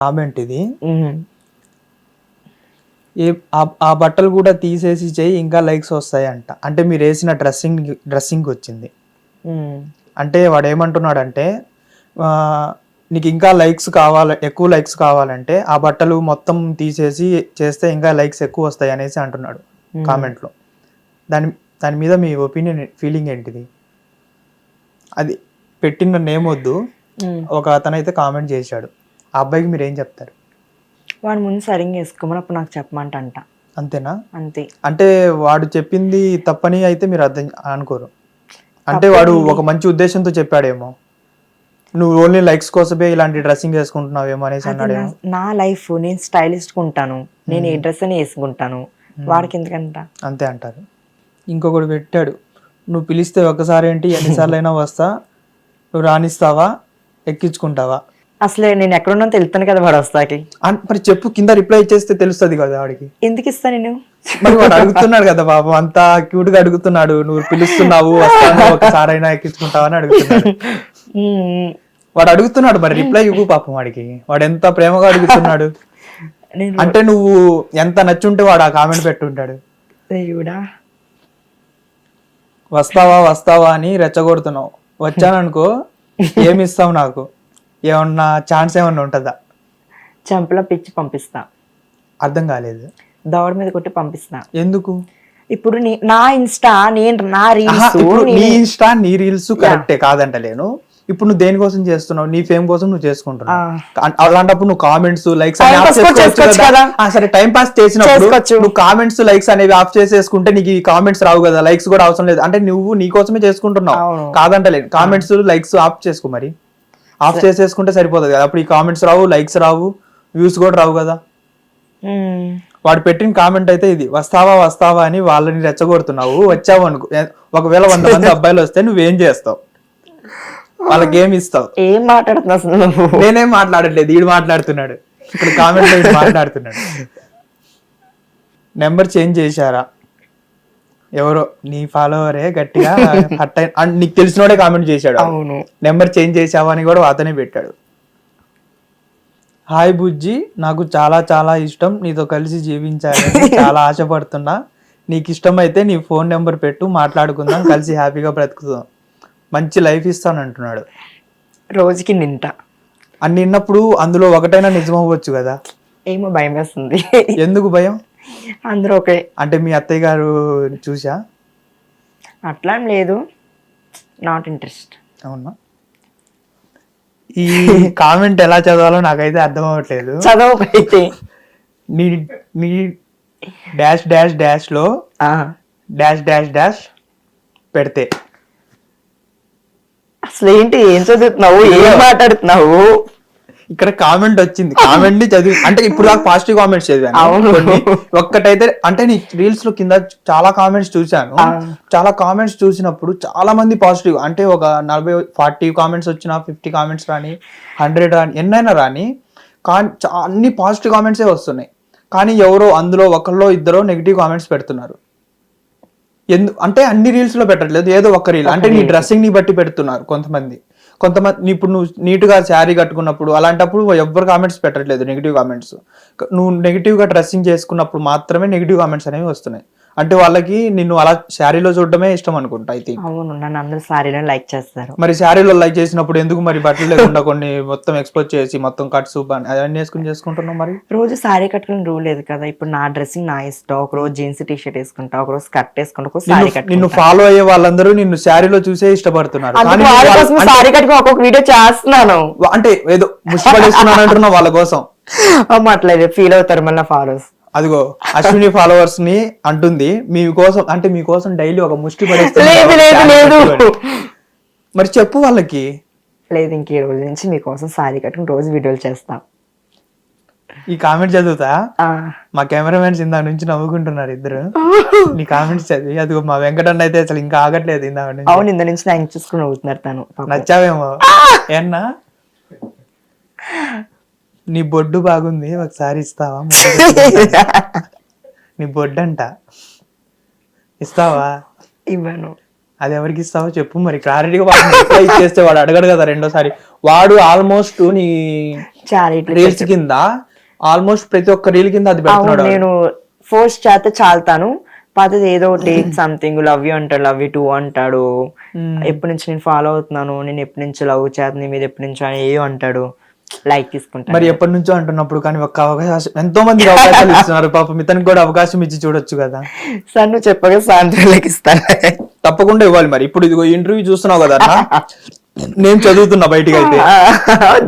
Comment ఇది. ఆ బట్టలు కూడా తీసేసి చేయి ఇంకా లైక్స్ వస్తాయంట. అంటే మీరు వేసిన డ్రెస్సింగ్ వచ్చింది. అంటే వాడు ఏమంటున్నాడంటే నీకు ఇంకా లైక్స్ కావాలి, ఎక్కువ లైక్స్ కావాలంటే ఆ బట్టలు మొత్తం తీసేసి చేస్తే ఇంకా లైక్స్ ఎక్కువ వస్తాయి అనేసి అంటున్నాడు కామెంట్లో. దాని మీద మీ ఒపీనియన్, ఫీలింగ్ ఏంటిది? అది పెట్టిన నేమ్ వద్దు, ఒక అతనైతే కామెంట్ చేశాడు. ఆ అబ్బాయికి మీరు ఏం చెప్తారు? వాడు ముందు సరిగ్గా వేసుకోమని అప్పుడు నాకు చెప్పమంట. అంతేనా? అంతే. అంటే వాడు చెప్పింది తప్పని అయితే మీరు అర్థం అనుకోరు. అంటే వాడు ఒక మంచి ఉద్దేశంతో చెప్పాడేమో, నువ్వు ఓన్లీ లైక్స్ కోసమే ఇలాంటి డ్రెస్సింగ్ వేసుకుంటున్నావేమో అనేసి అన్నాడేమో. నా లైఫ్, నేను స్టైలిష్ ఉంటాను, నేను ఏ డ్రెస్ అని వేసుకుంటాను, వాడికి ఎందుకంట అంతే అంటారు. ఇంకొకటి పెట్టాడు, నువ్వు పిలిస్తే ఒక్కసారి ఏంటి ఎన్నిసార్లు అయినా వస్తా, నువ్వు రాణిస్తావా, ఎక్కించుకుంటావా? అసలే నేను ఎక్కడున్నా తెలుస్తాను కదా వాడు వస్తాకి. మరి చెప్పు, కింద రిప్లై ఇచ్చేస్తే తెలుస్తుంది కదా వాడికి. ఎందుకు ఇస్తా నేను? మరి వాడు అడుగుతున్నాడు కదా పాపం, అంతా క్యూట్ గా అడుగుతున్నాడు, నువ్వు పిలుస్తున్నావు వస్తాను ఒకసారి అయినా ఎక్కించుకుంటావా అని అడుగుతున్నాడు. వాడు అడుగుతున్నాడు, మరి రిప్లై ఇవ్వు పాపం వాడికి. వాడు ఎంత ప్రేమగా అడుగుతున్నాడు. అంటే నువ్వు ఎంత నచ్చుంటే వాడు ఆ కామెంట్ పెట్టుంటాడు. వస్తావా వస్తావా అని రెచ్చగొడుతున్నావు, వచ్చాననుకో ఏమి ఇస్తావు నాకు, ఏమన్నా ఛాన్స్ ఏమన్నా ఉంటుందా? చంపలో పిచ్చి పంపిస్తా. అర్థం కాలేదు. దవడ మీద కొట్టి పంపిస్తా. ఎందుకు? ఇప్పుడు నా ఇన్స్టా, నా రీల్స్, నీ ఇన్స్టా నీ రీల్స్ కరెక్టే కాదంటలేను. ఇప్పుడు నువ్వు దేనికోసం చేస్తున్నావు? నీ ఫేమ్ కోసం నువ్వు చేసుకుంటున్నావు. అలాంటప్పుడు నువ్వు కామెంట్స్, లైక్స్ సరే టైం పాస్ చేసినప్పుడు నువ్వు కామెంట్స్, లైక్స్ అనేవి ఆఫ్ చేసేసుకుంటే నీకు ఈ కామెంట్స్ రావు కదా, లైక్స్ కూడా అవసరం లేదు. అంటే నువ్వు నీ కోసమే చేసుకుంటున్నావు కాదంటలేదు. కామెంట్స్, లైక్స్ ఆఫ్ చేసుకో, మరి ఆఫ్ చేసేసుకుంటే సరిపోతుంది కదా. అప్పుడు ఈ కామెంట్స్ రావు, లైక్స్ రావు, వ్యూస్ కూడా రావు కదా. వాడు పెట్టిన కామెంట్ అయితే ఇది, వస్తావా వస్తావా అని వాళ్ళని రెచ్చగొడుతున్నావు. వచ్చావు అనుకో, ఒకవేళ 100 మంది అబ్బాయిలు వస్తే నువ్వేం చేస్తావు? వాళ్ళకి ఏమి ఇస్తావు? ఏం మాట్లాడుతున్నావు? నేనేం మాట్లాడట్లేదు, వీడు మాట్లాడుతున్నాడు. ఇప్పుడు కామెంట్ లో వీడు మాట్లాడుతున్నాడు. నెంబర్ చేంజ్ చేశారా? ఎవరో నీ ఫాలోవరే గట్టిగా నీకు తెలిసినోడే కామెంట్ చేశాడు. అవును, నెంబర్ చేంజ్ చేసావా అని కూడా అతనే పెట్టాడు. హాయ్ బుజ్జి, నాకు చాలా చాలా ఇష్టం, నీతో కలిసి జీవించాలని చాలా ఆశపడుతున్నా. నీకు ఇష్టమైతే నీ ఫోన్ నెంబర్ పెట్టు, మాట్లాడుకుందాం, కలిసి హ్యాపీగా బ్రతుకుతాం, మంచి లైఫ్ ఇస్తాను అంటున్నాడు. రోజుకి నింట అని నిన్నప్పుడు అందులో ఒకటైనా నిజం అవ్వచ్చు కదా. ఏమో భయం వేస్తుంది. ఎందుకు భయం? అందరూ ఓకే అంటే మీ అత్తయ్య గారు చూసా? అట్లా లేదు, నాట్ ఇంట్రెస్ట్. అవునా? ఈ కామెంట్ ఎలా చదవాలో నాకైతే అర్థం అవ్వట్లేదు. చదవకైతే నీ డాష్ డాష్ డాష్ లో డాష్ డాష్ డాష్ పెడితే అసలు ఏంటి, ఏం చదువుతున్నావు, ఏం మాట్లాడుతున్నావు? ఇక్కడ కామెంట్ వచ్చింది, కామెంట్ ని చదివి అంటే ఇప్పుడు దాకా పాజిటివ్ కామెంట్స్ చదివాను. ఒక్కటైతే అంటే నీ రీల్స్ లో కింద చాలా కామెంట్స్ చూశాను. చాలా కామెంట్స్ చూసినప్పుడు చాలా మంది పాజిటివ్, అంటే ఒక 40-40 కామెంట్స్ వచ్చినా, 50 కామెంట్స్ రాని, 100 రాని, ఎన్నైనా రాని, అన్ని పాజిటివ్ కామెంట్సే వస్తున్నాయి. కానీ ఎవరో అందులో ఒకళ్ళో ఇద్దరో నెగిటివ్ కామెంట్స్ పెడుతున్నారు. అంటే అన్ని రీల్స్ లో పెట్టట్లేదు, ఏదో ఒక రీల్, అంటే నీ డ్రెస్సింగ్ ని బట్టి పెడుతున్నారు కొంతమంది. ఇప్పుడు నువ్వు నీట్ గా శారీ కట్టుకున్నప్పుడు అలాంటప్పుడు ఎవ్వరు కామెంట్స్ పెట్టట్లేదు నెగిటివ్ కామెంట్స్. నువ్వు నెగిటివ్ గా డ్రెస్సింగ్ చేసుకున్నప్పుడు మాత్రమే నెగిటివ్ కామెంట్స్ అనేవి వస్తున్నాయి. అంటే వాళ్ళకి నిన్ను అలా శారీలో చూడడమే ఇష్టం అనుకుంటా. అయితే అవును, నన్ను అందరూ శారీలో లైక్ చేస్తారు. మరి శారీలో లైక్ చేసినప్పుడు ఎందుకు మరి బట్టలు లేకుండా కొన్ని మొత్తం ఎక్స్పోజ్ చేసి మొత్తం కట్స్ అవన్నీ వేసుకుని చేసుకుంటున్నావు? మరి రోజు శారీ కట్టుకుని రూల్ లేదు కదా. ఇప్పుడు నా డ్రెస్సింగ్ నా ఇష్టం. ఒక రోజు జీన్స్ టీ షర్ట్ వేసుకుంటా, ఒక రోజు స్కర్ట్ వేసుకుంటా, ఒక శారీ కట్టుకుంటా. నిన్ను ఫాలో అయ్యే వాళ్ళందరూ నిన్ను శారీలో చూసే ఇష్టపడుతున్నారు. శారీ కట్టుకుని ఒక్కొక్క వీడియో చేస్తున్నాను, అంటే ఏదో ముష్టి పడేస్తున్నాను అంటున్నావు వాళ్ళ కోసం. అట్లేదు ఫీల్ అవుతారు మళ్ళీ ఫాలోవర్స్. అదిగో అశ్విని ఫాలోవర్స్ ని అంటుంది, మీకోసం అంటే మీకోసం డైలీ ఒక ముష్టి పడేస్తుంది. మరి చెప్పు వాళ్ళకి. లేదు, ఇంక ఈ రోజు నుంచి మీకోసం సారీ కట్టుకుని రోజు వీడియోలు చేస్తా. ఈ కామెంట్ చదువుతా, మా కెమెరామెన్స్ ఇందా నుంచి నవ్వుకుంటున్నారు ఇద్దరు నీ కామెంట్స్ చదివి. అదిగో మా వెంకటన్న అయితే అసలు ఇంకా ఆగట్లేదు ఇందా నుంచి. అవును, ఇందా నుంచి నాకు చూసుకుని నవ్వుతున్నారు. తను నచ్చావేమో ఏన్నా, నీ బొడ్డు బాగుంది ఒకసారి ఇస్తావా? నీ బొడ్డు అంట, ఇస్తావా? ఇవ్వను. అది ఎవరికి ఇస్తావో చెప్పు మరి క్లారిటీగా. ఇచ్చేస్తే వాడు అడగడు కదా రెండోసారి. వాడు ఆల్మోస్ట్ నీ చారిటీ రీల్స్ కింద ఆల్మోస్ట్ ప్రతి ఒక్క రీల్ కింద అది పెడుతున్నాడు. నేను ఫోర్స్ చేస్తే చాలుతాను, పాతది ఏదో టేక్ సంథింగ్ లవ్ యూ అంటాడు, లవ్ యూ టూ అంటాడు, ఎప్పటి నుంచి నేను ఫాలో అవుతున్నాను, నేను ఎప్పటి నుంచి లవ్ చేత నీ మీద ఎప్పటి నుంచో అని ఏయో అంటాడు, లైక్ తీసుకుంటాను. మరి ఎప్పటి నుంచో అంటున్నప్పుడు కానీ ఒక్క అవకాశం, ఎంతో మంది అవకాశాలు ఇస్తున్నారు పాపం, ఇతనికి కూడా అవకాశం ఇచ్చి చూడొచ్చు కదా. సార్ నువ్వు చెప్పగా సాయంత్రం ఇస్తాను. తప్పకుండా ఇవ్వాలి. మరి ఇప్పుడు ఇదిగో ఇంటర్వ్యూ చూస్తున్నావు కదా అన్న, నేను చదువుతున్నా బయటికి అయితే,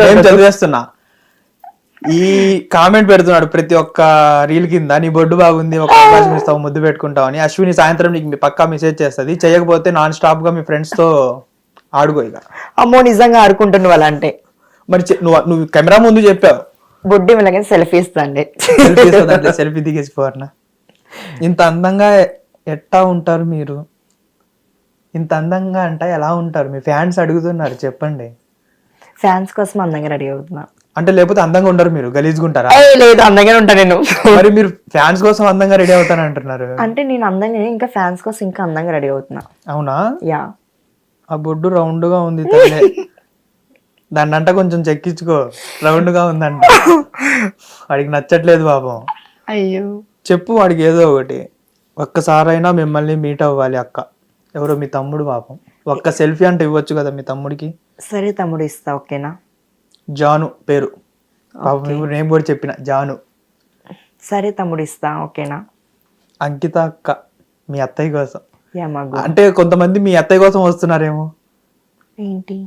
నేను చదివేస్తున్నా. ఈ కామెంట్ పెడుతున్నాడు ప్రతి ఒక్క రీల్ కింద, నీ బొడ్డు బాగుంది, ఒక అవకాశం ఇస్తావు, ముద్దు పెట్టుకుంటావు అని. అశ్విని సాయంత్రం నీకు పక్కా మెసేజ్ చేస్తుంది, చేయకపోతే నాన్ స్టాప్ గా మీ ఫ్రెండ్స్ తో ఆడుకో ఇక. అమ్మో నిజంగా ఆడుకుంటున్న వాళ్ళ అంటే. మరి నువ్వు కెమెరా ముందు చెప్పావు బొడ్డి మిలగా సెల్ఫీ ఇస్తాండి, సెల్ఫీ దిగేసిపోరనా. ఇంత అందంగా ఎట్టా ఉంటారు మీరు, ఇంత అందంగా అంటే ఎలా ఉంటారు? మీ ఫ్యాన్స్ అడుగుతున్నారు, చెప్పండి. ఫ్యాన్స్ కోసం అందంగా రెడీ అవుతున్నా అంటే, లేకపోతే అందంగా ఉండరు మీరు, గలీజ్గుంటారా? లేదు అందంగానే ఉంటా నేను. మరి మీరు ఫ్యాన్స్ కోసం అందంగా రెడీ అవుతాను అంటున్నారు. అంటే నేను అందంగా, ఇంకా ఫ్యాన్స్ కోసం ఇంకా అందంగా రెడీ అవుతున్నా. అవునా? యా. ఆ బొడ్డు రౌండ్ గా ఉంది తల్లే, దాన్ని అంట కొంచెం చెక్కించుకో, రౌండ్ గా ఉందంట. వాడికి నచ్చట్లేదు పాపం. అయ్యో చెప్పు వాడికి ఏదో ఒకటి. ఒక్కసారైనా మిమ్మల్ని మీట్ అవ్వాలి అక్క. ఎవరో మీ తమ్ముడు పాపం, ఒక్క సెల్ఫీ అంటే ఇవ్వచ్చు కదా మీ తమ్ముడికి. సరే తమ్ముడు ఇస్తా, ఓకేనా? జాను పేరు పాపం, నేను కూడా చెప్పిన జాను. సరే తమ్ముడు ఇస్తా, ఓకేనా? అంకిత అక్క మీ అత్తయ్య కోసం. యా మగు. అంటే కొంతమంది మీ అత్తయ్య కోసం వస్తున్నారేమో. ఏంటి?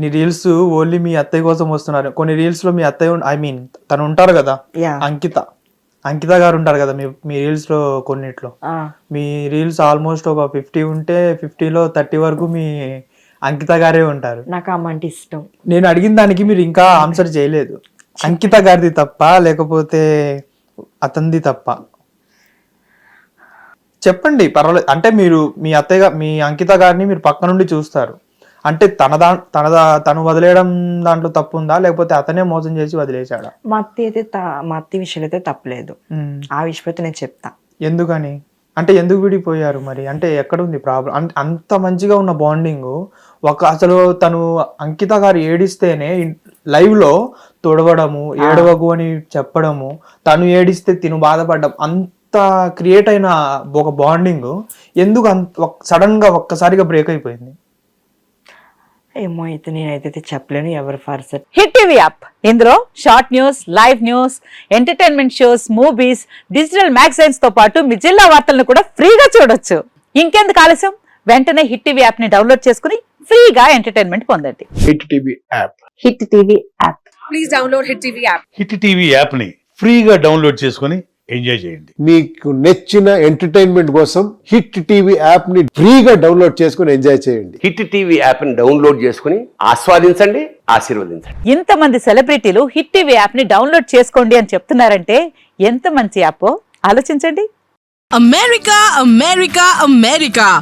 నీ రీల్స్ ఓన్లీ మీ అత్తయ్య కోసం వస్తున్నారు. కొన్ని రీల్స్ లో మీ అత్తయ్య ఐ మీన్ తను ఉంటారు కదా, యా అంకిత గారు ఉంటారు కదా మీ రీల్స్ లో కొన్నిట్లో. మీ రీల్స్ ఆల్మోస్ట్ ఒక 50 ఉంటే 50లో 30 వరకు మీ అంకిత గారే ఉంటారు. నాకు అమ్మ అంటే ఇష్టం. నేను అడిగిన దానికి మీరు ఇంకా ఆన్సర్ చేయలేదు. అంకిత గారిది తప్ప లేకపోతే అతనిది తప్ప? చెప్పండి, పర్వాలేదు. అంటే మీరు మీ అంకిత గారిని మీరు పక్క నుండి చూస్తారు అంటే తను వదిలేయడం దాంట్లో తప్పు ఉందా, లేకపోతే అతనే మోసం చేసి వదిలేశాడా? మా అత్త విషయంలో అయితే తప్పలేదు, ఆ విషయం అయితే నేను చెప్తా. ఎందుకని అంటే ఎందుకు విడిపోయారు మరి? అంటే ఎక్కడుంది ప్రాబ్లం? అంత మంచిగా ఉన్న బాండింగ్ అసలు తను అంకిత గారు ఏడిస్తేనే లైవ్ లో తొడవడము, ఏడవకు అని చెప్పడము, తను ఏడిస్తే తిను బాధపడడం, అంత క్రియేట్ అయిన ఒక బాండింగ్ ఎందుకు సడన్ గా ఒక్కసారిగా బ్రేక్ అయిపోయింది? ఏమో అయితే నేనైతే చెప్పలేను, ఎవరు పర్సన్. హిట్ టీవీ యాప్, ఇందులో short news, live news, entertainment shows, movies, digital magazines తో పాటు మీ జిల్లా వార్తలను కూడా ఫ్రీగా చూడొచ్చు. ఇంకెందుకు ఆలస్యం, వెంటనే హిట్ టీవీ యాప్ ని డౌన్లోడ్ చేసుకుని ఫ్రీగా ఎంటర్టైన్మెంట్ పొందండి. Hit TV app. Hit TV app. Please download hit TV app. Hit TV app ని ఫ్రీగా డౌన్లోడ్ చేసుకుని ఎంజాయ్ చేయండి. మీకు నచ్చిన ఎంటర్టైన్మెంట్ కోసం హిట్ టీవీ యాప్ ని ఫ్రీగా డౌన్లోడ్ చేసుకుని ఎంజాయ్ చేయండి. హిట్ టీవీ యాప్ ని డౌన్లోడ్ చేసుకుని ఆస్వాదించండి, ఆశీర్వదించండి. ఇంతమంది సెలబ్రిటీలు హిట్ టీవీ యాప్ ని డౌన్లోడ్ చేసుకోండి అని చెప్తున్నారంటే ఎంత మంచి యాప్ ఆలోచించండి. అమెరికా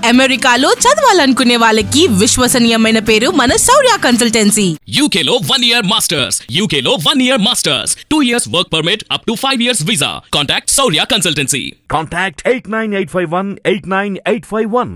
అమెరికాలో చదవాలనుకునే వాళ్ళకి విశ్వసనీయమైన పేరు మన శౌర్య కన్సల్టెన్సీ. UK లో 1 year masters, UK లో 1 year masters, 2 years work permit up to 5 years visa. Contact Saurya Consultancy. Contact 89851 89851.